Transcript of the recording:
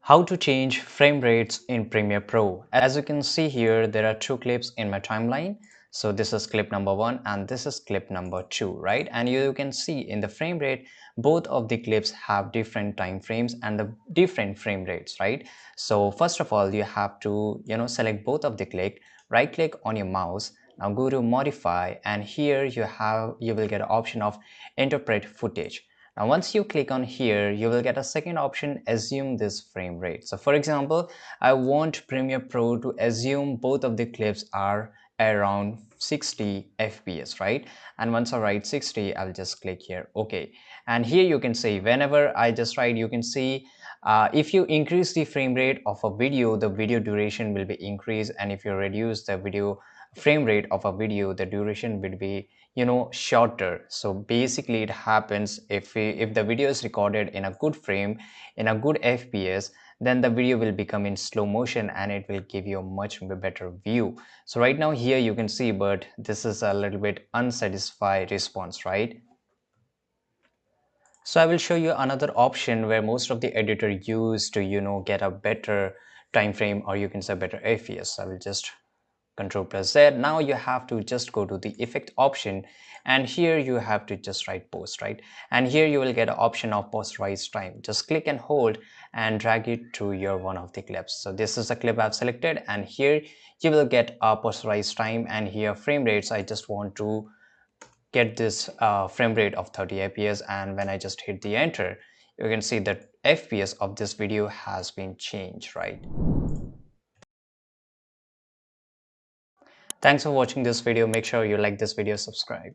How to change frame rates in Premiere Pro. As you can see here, there are two clips in my timeline. So this is clip number 1 and this is clip number 2, right? And you can see in the frame rate, both of the clips have different time frames and the different frame rates, right? So first of all, you have to, select both of the clip, right click on your mouse. Now go to modify, and here you will get an option of interpret footage. Now, once you click on here, you will get a second option, assume this frame rate. So for example, I want Premiere Pro to assume both of the clips are around 60 FPS, right? And once I write 60, I'll just click here, okay. And here you can see, whenever I just write, you can see if you increase the frame rate of a video, the video duration will be increased. And if you reduce the video frame rate of a video, the duration will be shorter. So basically it happens if the video is recorded in a good frame, in a good fps, then the video will become in slow motion and it will give you a much better view. So right now here you can see, but this is a little bit unsatisfied response, right? So I will show you another option where most of the editor use to get a better time frame, or you can say better fps. I will just Control plus Z. Now you have to just go to the effect option, and here you have to just write post, right? And here you will get an option of posterize time. Just click and hold and drag it to your one of the clips. So this is the clip I've selected, and here you will get a posterize time, and here frame rates. I just want to get this frame rate of 30 fps, and when I just hit the enter, you can see that fps of this video has been changed, right? Thanks for watching this video. Make sure you like this video, subscribe.